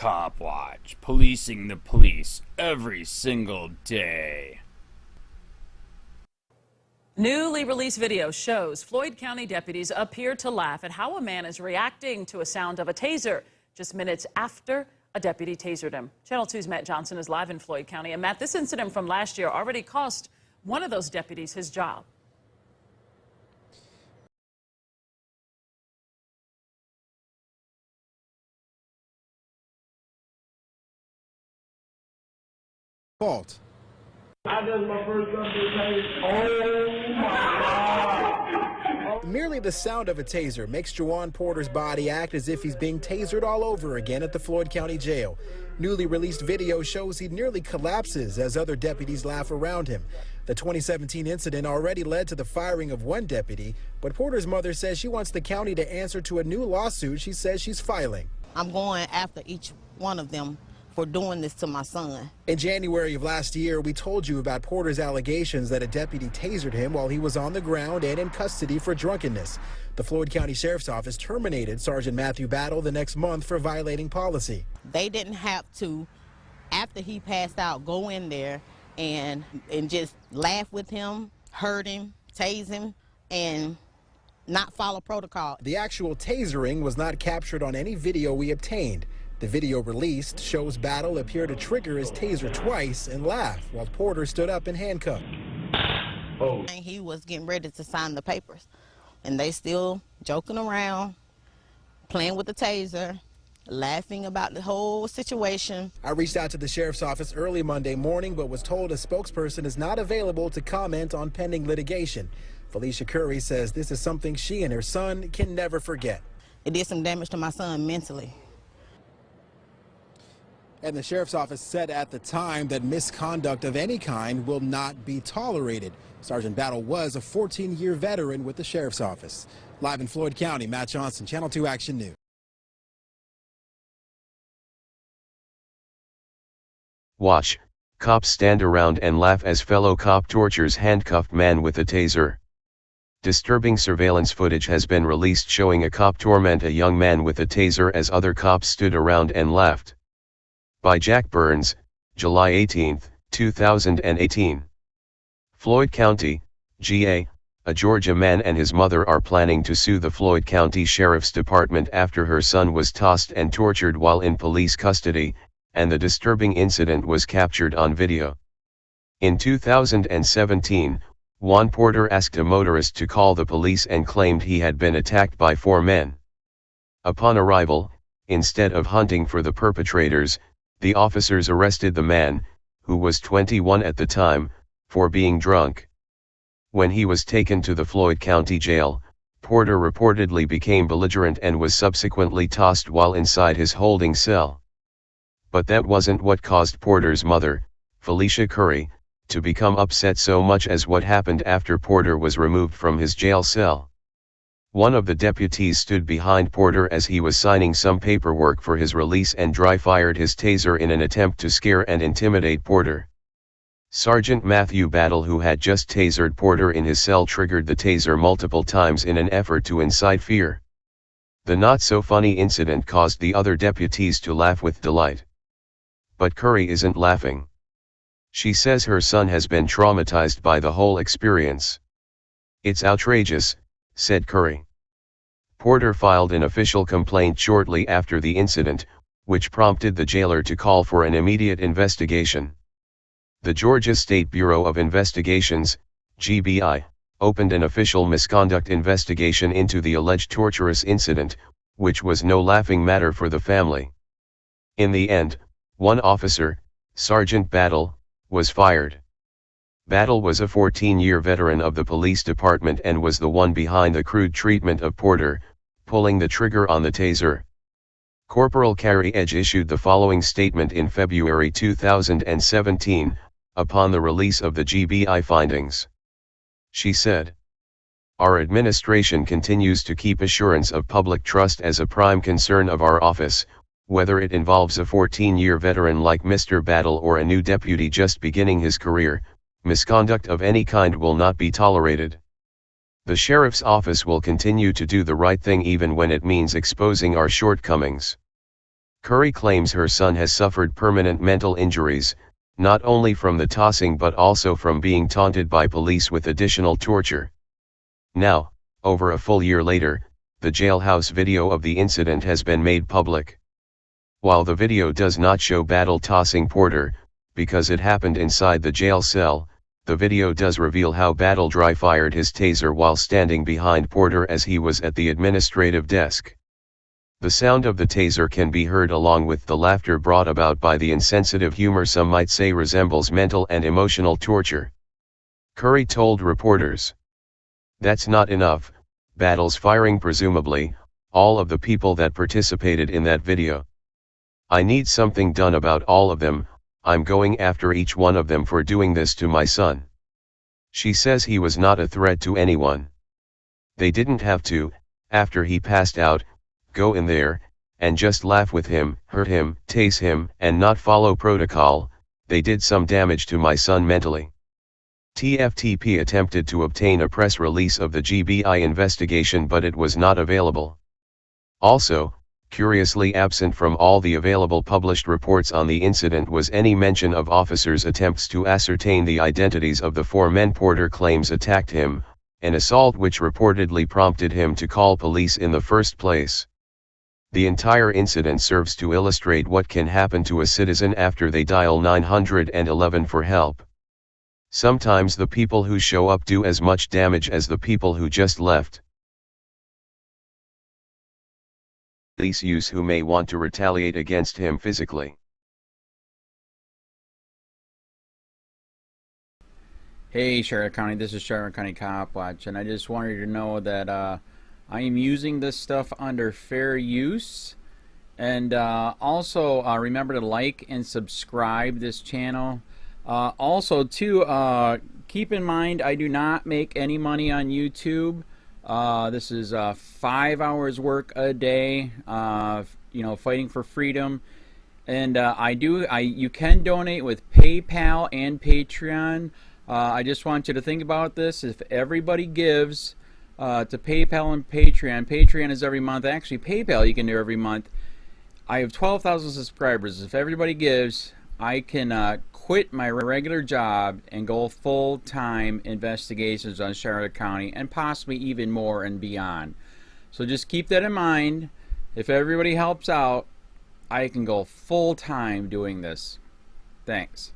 COPWATCH, policing the police every single day. Newly released video shows Floyd County deputies appear to laugh at how a man is reacting to a sound of a taser just minutes after a deputy tasered him. Channel 2's Matt Johnson is live in Floyd County. And Matt, this incident from last year already cost one of those deputies his job. Fault. I just my first Sunday. Oh my God. Merely the sound of a taser makes Juwan Porter's body act as if he's being tasered all over again at the Floyd County Jail. Newly released video shows he nearly collapses as other deputies laugh around him. The 2017 incident already led to the firing of one deputy, but Porter's mother says she wants the county to answer to a new lawsuit she says she's filing. I'm going after each one of them for doing this to my son. In January of last year, we told you about Porter's allegations that a deputy tasered him while he was on the ground and in custody for drunkenness. The Floyd County Sheriff's Office terminated Sergeant Matthew Battle the next month for violating policy. They didn't have to, after he passed out, go in there and just laugh with him, hurt him, tase him, and not follow protocol. The actual tasering was not captured on any video we obtained. The video released shows Battle appear to trigger his taser twice and laugh while Porter stood up and handcuffed. Oh. And he was getting ready to sign the papers, and they still joking around, playing with the taser, laughing about the whole situation. I reached out to the sheriff's office early Monday morning, but was told a spokesperson is not available to comment on pending litigation. Felicia Curry says this is something she and her son can never forget. It did some damage to my son mentally. And the sheriff's office said at the time that misconduct of any kind will not be tolerated. Sergeant Battle was a 14-year veteran with the sheriff's office. Live in Floyd County, Matt Johnson, Channel 2 Action News. Watch, cops stand around and laugh as fellow cop tortures handcuffed man with a taser. Disturbing surveillance footage has been released showing a cop torment a young man with a taser as other cops stood around and laughed. By Jack Burns, July 18, 2018. Floyd County, GA, a Georgia man and his mother are planning to sue the Floyd County Sheriff's Department after her son was tossed and tortured while in police custody, and the disturbing incident was captured on video. In 2017, Juan Porter asked a motorist to call the police and claimed he had been attacked by 4 men. Upon arrival, instead of hunting for the perpetrators, the officers arrested the man, who was 21 at the time, for being drunk. When he was taken to the Floyd County Jail, Porter reportedly became belligerent and was subsequently tossed while inside his holding cell. But that wasn't what caused Porter's mother, Felicia Curry, to become upset so much as what happened after Porter was removed from his jail cell. One of the deputies stood behind Porter as he was signing some paperwork for his release and dry-fired his taser in an attempt to scare and intimidate Porter. Sergeant Matthew Battle, who had just tasered Porter in his cell, triggered the taser multiple times in an effort to incite fear. The not-so-funny incident caused the other deputies to laugh with delight. But Curry isn't laughing. She says her son has been traumatized by the whole experience. "It's outrageous," said Curry. Porter filed an official complaint shortly after the incident, which prompted the jailer to call for an immediate investigation. The Georgia State Bureau of Investigations, GBI, opened an official misconduct investigation into the alleged torturous incident, which was no laughing matter for the family. In the end, one officer, Sergeant Battle, was fired. Battle was a 14-year veteran of the police department and was the one behind the crude treatment of Porter, pulling the trigger on the taser. Corporal Carrie Edge issued the following statement in February 2017, upon the release of the GBI findings. She said, "Our administration continues to keep assurance of public trust as a prime concern of our office, whether it involves a 14-year veteran like Mr. Battle or a new deputy just beginning his career. Misconduct of any kind will not be tolerated. The Sheriff's Office will continue to do the right thing even when it means exposing our shortcomings." Curry claims her son has suffered permanent mental injuries, not only from the tossing but also from being taunted by police with additional torture. Now, over a full year later, the jailhouse video of the incident has been made public. While the video does not show Battle tossing Porter, because it happened inside the jail cell, the video does reveal how Battle dry fired his taser while standing behind Porter as he was at the administrative desk. The sound of the taser can be heard along with the laughter brought about by the insensitive humor some might say resembles mental and emotional torture. Curry told reporters, "That's not enough, Battle's firing presumably, all of the people that participated in that video. I need something done about all of them, I'm going after each one of them for doing this to my son." She says he was not a threat to anyone. They didn't have to, after he passed out, go in there, and just laugh with him, hurt him, tase him, and not follow protocol. They did some damage to my son mentally. TFTP attempted to obtain a press release of the GBI investigation but it was not available. Also, curiously absent from all the available published reports on the incident was any mention of officers' attempts to ascertain the identities of the 4 men Porter claims attacked him, an assault which reportedly prompted him to call police in the first place. The entire incident serves to illustrate what can happen to a citizen after they dial 911 for help. Sometimes the people who show up do as much damage as the people who just left. Police use who may want to retaliate against him physically. Hey Charlotte County, this is Charlotte County Cop Watch, and I just wanted you to know that I am using this stuff under fair use. And also remember to like and subscribe this channel. Also too, keep in mind I do not make any money on YouTube. This is 5 hours work a day, you know, fighting for freedom. And you can donate with PayPal and Patreon. I just want you to think about this. If everybody gives to PayPal and Patreon, Patreon is every month. Actually, PayPal you can do every month. I have 12,000 subscribers. If everybody gives, I can quit my regular job and go full-time investigations on Charlotte County and possibly even more and beyond. So just keep that in mind. If everybody helps out, I can go full-time doing this. Thanks.